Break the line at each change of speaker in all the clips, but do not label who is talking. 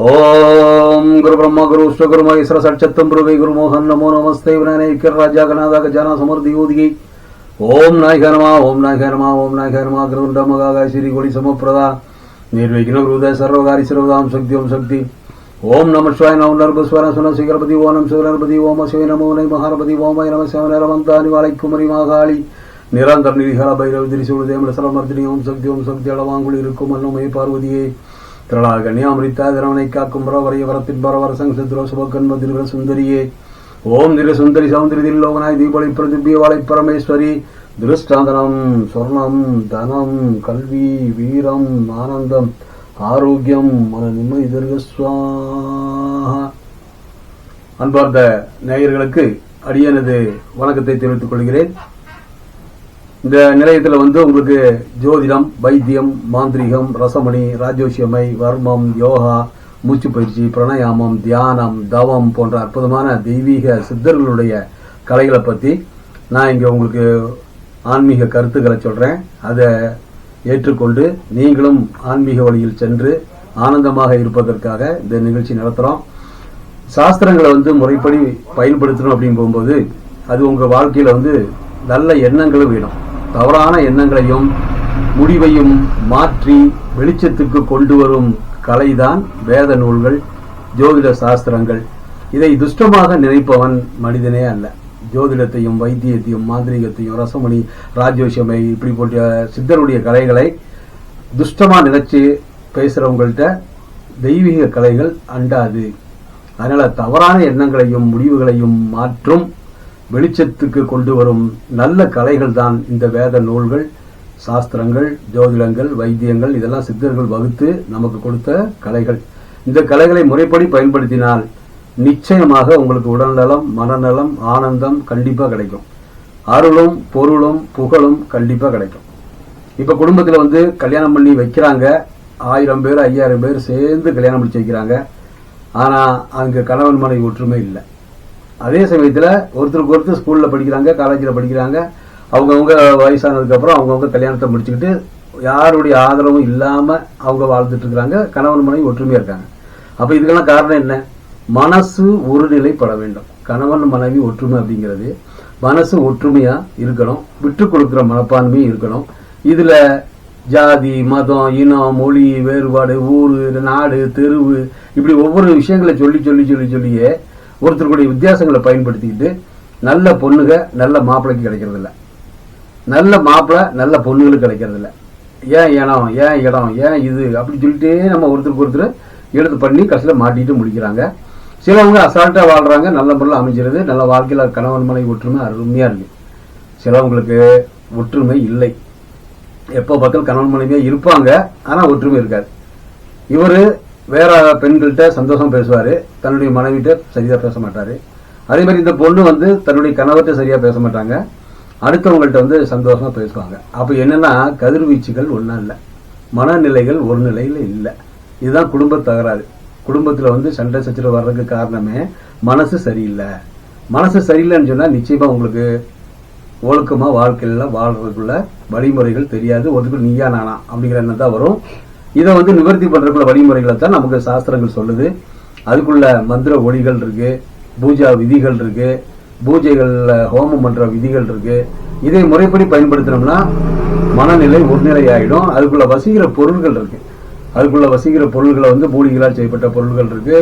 ओम गुरु ब्रह्मा गुरु विष्णु गुरु महेश्वर सच्चत्तम गुरुवे गुरु मोहन नमो नमस्ते विनायक राजा गणाधा गजाना समर्दि योदिगे ओम नायक नमा ओम नायक नमा ओम नायक नमा गुरुंड मगागा श्री गोड़ी समप्रदा निर्विघ्न हृदय सर्वकारी सर्वदाम शक्ति ओम शक्ति ओम नमः शिवाय नमो नरबस्वरा सुन शिखरपति ओम नम शिवरपति ओम शिव नमो नमः महारपति ओम नमः शिवाय नरवंतानि वालै कुमरी महाकाली निरंतर निरिहर भैरव திரிசூலதேமல சரமர்தினி ஓம் சக்தி அளவாங்குள் இருக்கும் அன்னமே பார்வதியே திரளாக கன்னியாமிரித்தா திரவனை காக்கும் பரவரைய வரத்தின் பரவர சங்கத்திரோ சுபகன்ம திருவர சுந்தரியே ஓம் திரு சுந்தரி சௌந்தரி தில்லோகனாய் தீபொளி பிரதிபிய வாழை பரமேஸ்வரி திருஷ்டாந்தனம் சொர்ணம் தனம் கல்வி வீரம் ஆனந்தம் ஆரோக்கியம் மன நிம்மதி தீர்கஸ்வாஹா. அன்பார்ந்த நேயர்களுக்கு அடியனது வணக்கத்தை தெரிவித்துக் கொள்கிறேன். இந்த நிலையத்தில் உங்களுக்கு ஜோதிடம், வைத்தியம், மாந்திரிகம், ரசமணி, ராஜோஷியமை, வர்மம், யோகா, மூச்சு பயிற்சி, பிரணயாமம், தியானம், தவம் போன்ற அற்புதமான தெய்வீக சித்தர்களுடைய கலைகளை பற்றி நான் இங்கே உங்களுக்கு ஆன்மீக கருத்துக்களை சொல்கிறேன். அதை ஏற்றுக்கொண்டு நீங்களும் ஆன்மீக வழியில் சென்று ஆனந்தமாக இருப்பதற்காக இந்த நிகழ்ச்சி நடத்துகிறோம். சாஸ்திரங்களை முறைப்படி பயன்படுத்தணும் அப்படின்னு போகும்போது அது உங்கள் வாழ்க்கையில் நல்ல எண்ணங்களும் வேணும். தவறான எண்ணங்களையும் முடிவையும் மாற்றி வெளிச்சத்துக்கு கொண்டு வரும் கலைதான் வேத நூல்கள், ஜோதிட சாஸ்திரங்கள். இதை துஷ்டமாக நினைப்பவன் மனிதனே அல்ல. ஜோதிடத்தையும் வைத்தியத்தையும் மாந்திரிகத்தையும் ரசமணி, ராஜோஷமை இப்படி போன்ற சித்தருடைய கலைகளை துஷ்டமா நினைச்சு பேசுறவங்கள்ட்ட தெய்வீக கலைகள் அண்டாது. அதனால தவறான எண்ணங்களையும் முடிவுகளையும் மாற்றும் வெளிச்சத்துக்கு கொண்டு வரும் நல்ல கலைகள் தான் இந்த வேத நூல்கள், சாஸ்திரங்கள், ஜோதிடங்கள், வைத்தியங்கள். இதெல்லாம் சித்தர்கள் வகுத்து நமக்கு கொடுத்த கலைகள். இந்த கலைகளை முறைப்படி பயன்படுத்தினால் நிச்சயமாக உங்களுக்கு உடல்நலம், மனநலம், ஆனந்தம் கண்டிப்பா கிடைக்கும். அருளும் பொருளும் புகழும் கண்டிப்பா கிடைக்கும். இப்ப குடும்பத்துல கல்யாணம் பண்ணி வைக்கிறாங்க. 1000 பேர் 5000 பேர் சேர்ந்து கல்யாணம் முடிச்சு வைக்கிறாங்க. ஆனா அங்க கணவன் மனைவி ஒற்றுமை இல்லை. அதே சமயத்துல ஒருத்தருக்கு ஒருத்தர் ஸ்கூல்ல படிக்கிறாங்க, காலேஜில் படிக்கிறாங்க. அவங்கவுங்க வயசானதுக்கு அப்புறம் அவங்கவுங்க கல்யாணத்தை முடிச்சுக்கிட்டு யாருடைய ஆதரவும் இல்லாம அவங்க வாழ்ந்துட்டு இருக்கிறாங்க. கணவன் மனைவி ஒற்றுமையா இருக்காங்க. அப்ப இதுக்கெல்லாம் காரணம் என்ன? மனசு ஒருநிலைப்பட வேண்டும். கணவன் மனைவி ஒற்றுமை அப்படிங்கிறது மனசு ஒற்றுமையா இருக்கணும், விட்டு கொடுக்கிற மனப்பான்மையும் இருக்கணும். இதுல ஜாதி, மதம், இனம், மொழி வேறுபாடு, ஊரு, நாடு, தெருவு இப்படி ஒவ்வொரு விஷயங்களை சொல்லியே ஒருத்தருடைய வித்தியாசங்களை பயன்படுத்திக்கிட்டு நல்ல பொண்ணுங்க நல்ல மாப்பிள்ளைக்கு கிடைக்கிறது இல்லை, நல்ல மாப்பிள்ளை நல்ல பொண்ணுகளுக்கு கிடைக்கிறது இல்லை. ஏன் இடம், ஏன் இது அப்படி சொல்லிட்டே நம்ம ஒருத்தருக்கு ஒருத்தர் எடுத்து பண்ணி கடைசியில் மாட்டிட்டு முடிக்கிறாங்க. சிலவங்க அசால்ட்டா வாழ்றாங்க, நல்ல முறையில் அமைஞ்சிருது, நல்ல வாழ்க்கையில கணவன் மனைவி ஒற்றுமை அருமையா இருக்கு. சிலவங்களுக்கு ஒற்றுமை இல்லை. எப்போ பார்த்தாலும் கணவன் மனைவியா இருப்பாங்க, ஆனா ஒற்றுமை இருக்காது. இவரு வேற பெண்கள்கிட்ட சந்தோஷம் பேசுவாரு, தன்னுடைய மனைவிட்ட சரியா பேச மாட்டாரு. அதே மாதிரி இந்த பொண்ணு தன்னுடைய கணவர்கிட்ட சரியா பேச மாட்டாங்க, அடுத்தவங்கள்ட்ட சந்தோஷமா பேசுவாங்க. அப்ப என்னன்னா கதிர்வீச்சுகள் ஒன்னா இல்ல, மனநிலைகள் ஒரு நிலையில இல்ல. இதுதான் குடும்ப தகராறு. குடும்பத்துல சண்டை சச்சரவு வர்றதுக்கு காரணமே மனசு சரியில்லை. மனசு சரியில்லைன்னு சொன்னா நிச்சயமா உங்களுக்கு ஒழுக்கமா வாழ்க்கையில வாழ்றதுக்குள்ள வழிமுறைகள் தெரியாது. ஒருத்தருக்கு நீயா நானா அப்படிங்கிற எண்ணம் தான் வரும். இதை நிவர்த்தி பண்றதுக்குள்ள வழிமுறைகளை தான் நமக்கு சாஸ்திரங்கள் சொல்லுது. அதுக்குள்ள மந்திர ஒளிகள் இருக்கு, பூஜா விதிகள் இருக்கு, பூஜைகள்ல ஹோமம் பண்ற விதிகள் இருக்கு. இதை முறைப்படி பயன்படுத்தினோம்னா மனநிலை ஒருநிலை ஆயிடும். அதுக்குள்ள வசிக்கிற பொருள்கள் இருக்கு. அதுக்குள்ள வசிக்கிற பொருள்களை மூலிகளால் செய்யப்பட்ட பொருள்கள் இருக்கு,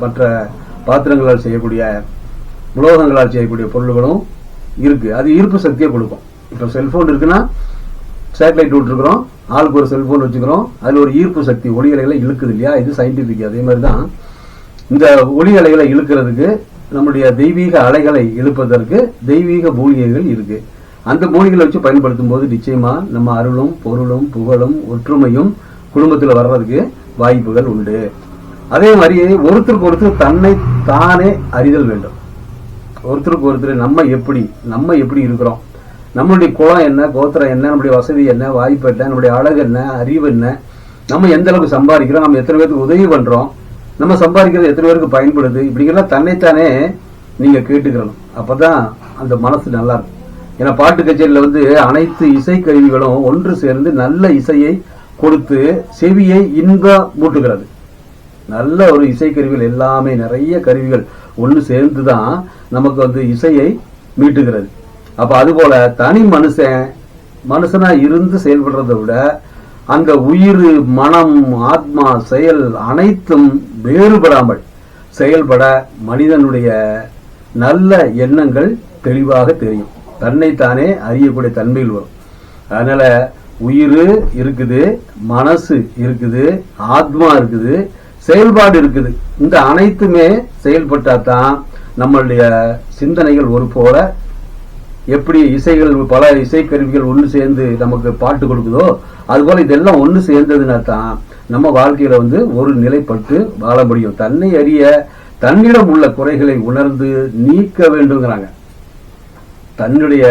மற்ற பாத்திரங்களால் செய்யக்கூடிய உலோகங்களால் செய்யக்கூடிய பொருள்களும் இருக்கு. அது ஈர்ப்பு சக்தியை கொடுக்கும். இப்ப செல்போன் இருக்குன்னா சேட்டலைட் விட்டுருக்கிறோம், ஆளுக்கு ஒரு செல்போன் வச்சுக்கிறோம், அதுல ஒரு ஈர்ப்பு சக்தி ஒளி அலைகளை இழுக்குது இல்லையா? இது சயின்டிபிக். அதே மாதிரிதான் இந்த ஒளி அலைகளை இழுக்கிறதுக்கு, நம்முடைய தெய்வீக அலைகளை இழுப்பதற்கு தெய்வீக மூலிகைகள் இருக்கு. அந்த மூலிகளை வச்சு பயன்படுத்தும் போது நிச்சயமா நம்ம அருளும் பொருளும் புகழும் ஒற்றுமையும் குடும்பத்துல வர்றதுக்கு வாய்ப்புகள் உண்டு. அதே மாதிரி ஒருத்தருக்கு ஒருத்தர் தன்னை தானே அறிதல் வேண்டும். ஒருத்தருக்கு ஒருத்தர் நம்ம எப்படி இருக்கிறோம், நம்மளுடைய குலம் என்ன, கோத்திரம் என்ன, நம்முடைய வசதி என்ன, வாய்ப்பு என்ன, நம்முடைய அழகு என்ன, அறிவு என்ன, நம்ம எந்த அளவுக்கு சம்பாதிக்கிறோம், நம்ம எத்தனை பேருக்கு உதவி பண்றோம், நம்ம சம்பாதிக்கிறது எத்தனை பேருக்கு பயன்படுது, இப்படிங்கெல்லாம் தன்னைத்தானே நீங்க கேட்டுக்கிறணும். அப்பதான் அந்த மனசு நல்லா இருக்கும். ஏன்னா பாட்டு கச்சேரியில அனைத்து இசை கருவிகளும் ஒன்று சேர்ந்து நல்ல இசையை கொடுத்து செவியை இன்ப மூட்டுகிறது. நல்ல ஒரு இசைக்கருவிகள் எல்லாமே நிறைய கருவிகள் ஒன்று சேர்ந்துதான் நமக்கு வந்து இசையை மீட்டுகிறது. அப்ப அதுபோல தனி மனுஷனா இருந்து செயல்படுறதை விட அங்க உயிர், மனம், ஆத்மா, செயல் அனைத்தும் வேறுபடாமல் செயல்பட மனிதனுடைய நல்ல எண்ணங்கள் தெளிவாக தெரியும். தன்னைத்தானே அறியக்கூடிய தன்மையில் வரும். அதனால உயிர் இருக்குது, மனசு இருக்குது, ஆத்மா இருக்குது, செயல்பாடு இருக்குது. இந்த அனைத்துமே செயல்பட்டா தான் நம்மளுடைய சிந்தனைகள் ஒரு போல எப்படி இசைகள் பல இசைக்கருவிகள் ஒன்று சேர்ந்து நமக்கு பாட்டு கொடுக்குதோ அதுபோல இதெல்லாம் ஒன்று சேர்ந்ததுன்னா தான் நம்ம வாழ்க்கையில வந்து ஒரு நிலைப்பட்டு வாழ முடியும். தன்னை அறிய, தன்னிடம் உள்ள குறைகளை உணர்ந்து நீக்க வேண்டுங்கிறாங்க. தன்னுடைய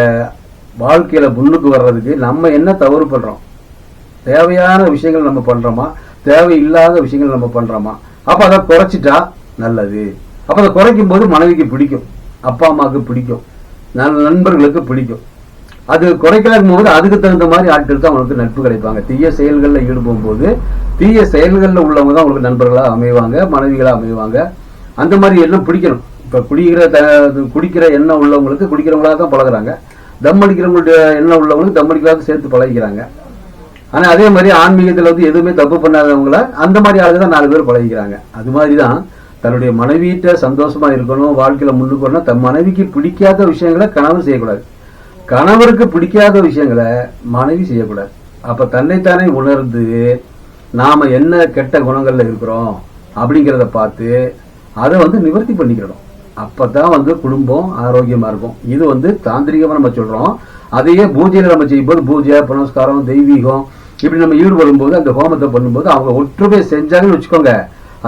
வாழ்க்கையில முன்னுக்கு வர்றதுக்கு நம்ம என்ன தவறு பண்றோம், தேவையான விஷயங்கள் நம்ம பண்றோமா, தேவையில்லாத விஷயங்கள் நம்ம பண்றோமா, அப்ப அதை குறைச்சிட்டா நல்லது. அப்ப அதை குறைக்கும் போது மனைவிக்கு பிடிக்கும், அப்பா அம்மாவுக்கு பிடிக்கும், நண்பர்களுக்கு பிடிக்கும். அது குறைக்கலாம் போது அதுக்கு தகுந்த மாதிரி ஆட்கள் தான் அவங்களுக்கு நட்பு கிடைப்பாங்க. தீய செயல்களில் ஈடுபடும் போது தீய செயல்களில் உள்ளவங்க தான் உங்களுக்கு நண்பர்களா அமைவாங்க, மனைவிகளா அமைவாங்க. அந்த மாதிரி எண்ணம் பிடிக்கணும். இப்ப குடிக்கிற எண்ணம் உள்ளவங்களுக்கு குடிக்கிறவங்களா தான் பழகுறாங்க, தம் அடிக்கிறவங்களுடைய எண்ணம் உள்ளவங்களுக்கு தம் அடிக்கிறவங்க சேர்த்து பழகிக்கிறாங்க. ஆனா அதே மாதிரி ஆன்மீகத்துல வந்து எதுவுமே தப்பு பண்ணாதவங்கள அந்த மாதிரி ஆளுங்க தான் 4 பேர் பழகிக்கிறாங்க. அது மாதிரிதான் தன்னுடைய மனைவியிட்ட சந்தோஷமா இருக்கணும், வாழ்க்கையில முன்னுக்கு வரணும். தன் மனைவிக்கு பிடிக்காத விஷயங்களை கணவர் செய்யக்கூடாது, கணவருக்கு பிடிக்காத விஷயங்களை மனைவி செய்யக்கூடாது. அப்ப தன்னைத்தானே உணர்ந்து நாம என்ன கெட்ட குணங்கள்ல இருக்கிறோம் அப்படிங்கிறத பார்த்து அதை வந்து நிவர்த்தி பண்ணிக்கிறோம். அப்பதான் வந்து குடும்பம் ஆரோக்கியமா இருக்கும். இது வந்து தாந்திரிகமா நம்ம சொல்றோம். அதையே பூஜையில நம்ம செய்யும் போது பூஜை, புனஸ்காரம், தெய்வீகம் இப்படி நம்ம ஈடுபடும் போது அந்த ஹோமத்தை பண்ணும்போது அவங்க ஒற்றுமை செஞ்சாங்கன்னு வச்சுக்கோங்க,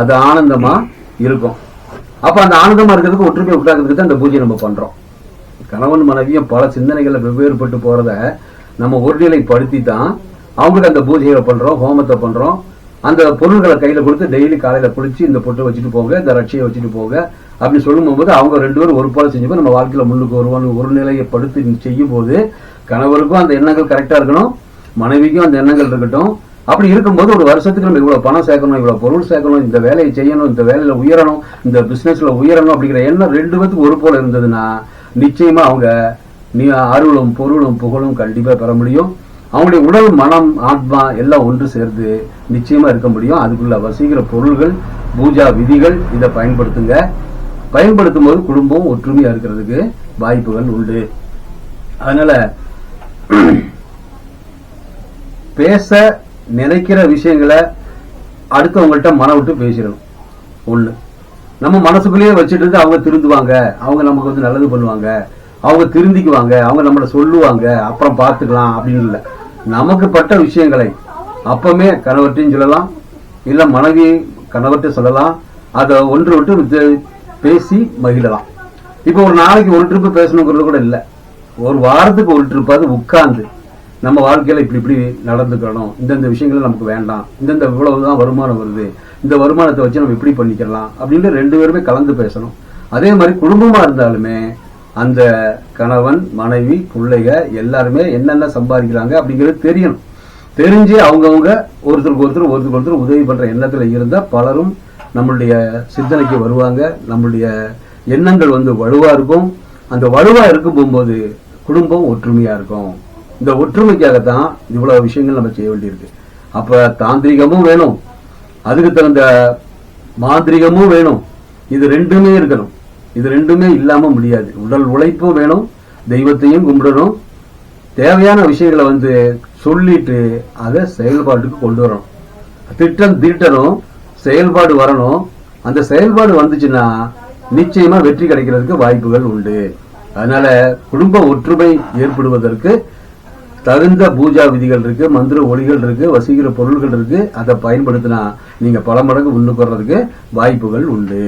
அது ஆனந்தமா இருக்கும். அப்ப அந்த ஆனந்தமா இருக்கிறதுக்கு ஒற்றுமை உண்டாக்குறதுக்கு தான் அந்த பூஜை நம்ம பண்றோம். கணவன் மனைவியும் பல சிந்தனைகளை வெவ்வேறுபட்டு போறத நம்ம ஒருநிலைப்படுத்தி தான் அவங்களுக்கு அந்த பூஜைகளை பண்றோம், ஹோமத்தை பண்றோம். அந்த பொருள்களை கையில கொடுத்து டெய்லி காலையில குளிச்சு இந்த பொட்டை வச்சுட்டு போங்க, இந்த ரட்சியை வச்சுட்டு போங்க அப்படின்னு சொல்லும் போது அவங்க 2 பேரும் ஒரு போல செஞ்சு நம்ம வாழ்க்கையில முன்னுக்கு வருவான்னு ஒரு நிலையப்படுத்தி செய்யும் போது கணவருக்கும் அந்த எண்ணங்கள் கரெக்டா இருக்கணும், மனைவிக்கும் அந்த எண்ணங்கள் இருக்கட்டும். அப்படி இருக்கும்போது ஒரு வருஷத்துக்கு நம்ம இவ்வளவு பணம் சேர்க்கணும், இவ்வளவு பொருள் சேர்க்கணும், இந்த வேலையை செய்யணும், இந்த வேலையில உயரணும், இந்த பிசினஸ்ல உயரணும் அப்படிங்கிற எண்ணம் 2 பேருக்கு ஒரு போல இருந்ததுன்னா நிச்சயமா அவங்க அருளும் பொருளும் புகழும் கண்டிப்பா பெற முடியும். அவங்களுடைய உடல், மனம், ஆத்மா எல்லாம் ஒன்று சேர்ந்து நிச்சயமா இருக்க முடியும். அதுக்குள்ள வசீகர பொருள்கள், பூஜா விதிகள் இதை பயன்படுத்துங்க. பயன்படுத்தும் போது குடும்பம் ஒற்றுமையா இருக்கிறதுக்கு வாய்ப்புகள் உண்டு. அதனால பேச நினைக்கிற விஷயங்களை அடுத்தவங்கள்ட்ட மனம் விட்டு பேசிடணும். ஒண்ணு, நம்ம மனசுக்குள்ளேயே வச்சுட்டு இருந்து அவங்க திருந்துவாங்க, அவங்க நமக்கு வந்து நல்லது பண்ணுவாங்க, அவங்க திருந்திக்குவாங்க, அவங்க நம்மளை சொல்லுவாங்க, அப்புறம் பார்த்துக்கலாம் அப்படின்னு இல்லை. நமக்கு பட்ட விஷயங்களை அப்பமே கணவர்கிட்டையும் சொல்லலாம், இல்ல மனைவி கணவர்கிட்ட சொல்லலாம். அதை ஒன்று விட்டு பேசி மகிழலாம். இப்ப ஒரு நாளைக்கு ஒரு ட்ரிப்பு பேசணுங்கிறது கூட இல்லை, ஒரு வாரத்துக்கு ஒரு ட்ரிப்பாவது உட்கார்ந்து நம்ம வாழ்க்கையில இப்படி இப்படி நடந்துக்கணும், இந்தந்த விஷயங்கள் நமக்கு வேண்டாம், இந்தந்த இவ்வளவுதான் வருமானம் வருது, இந்த வருமானத்தை வச்சு நம்ம இப்படி பண்ணிக்கலாம் அப்படின்னு 2 பேருமே கலந்து பேசணும். அதே மாதிரி குடும்பமா இருந்தாலுமே அந்த கணவன், மனைவி, பிள்ளைங்க எல்லாருமே என்னென்ன சம்பாதிக்கிறாங்க அப்படிங்கிறது தெரியணும். தெரிஞ்சு அவங்கவுங்க ஒருத்தருக்கு ஒருத்தர் உதவி பண்ற எண்ணத்துல இருந்தா பலரும் நம்மளுடைய சிந்தனைக்கு வருவாங்க. நம்மளுடைய எண்ணங்கள் வந்து வலுவா இருக்கும். அந்த வலுவா இருக்கும் போகும்போது குடும்பம் ஒற்றுமையா இருக்கும். இந்த ஒற்றுமைக்காகத்தான் இவ்வளவு விஷயங்கள் நம்ம செய்ய வேண்டியிருக்கு. அப்ப தாந்திரிகமும் வேணும், அதுக்கு தகுந்த மாந்திரிகமும் வேணும். இது 2மே இருக்கணும். இது 2மே இல்லாம முடியாது. உடல் உழைப்பும் வேணும், தெய்வத்தையும் கும்பிடணும், தேவையான விஷயங்களை வந்து சொல்லிட்டு அதை செயல்பாட்டுக்கு கொண்டு வரணும். திட்டம் தீட்டணும், செயல்பாடு வரணும். அந்த செயல்பாடு வந்துச்சுன்னா நிச்சயமா வெற்றி கிடைக்கிறதுக்கு வாய்ப்புகள் உண்டு. அதனால குடும்ப ஒற்றுமை ஏற்படுவதற்கு தகுந்த பூஜா விதிகள் இருக்கு, மந்திர ஒளிகள் இருக்கு, வசீகர பொருள்கள் இருக்கு. அதை பயன்படுத்தினா நீங்க பல மடங்கு முன்னுக்கு வர்றதுக்கு வாய்ப்புகள் உண்டு.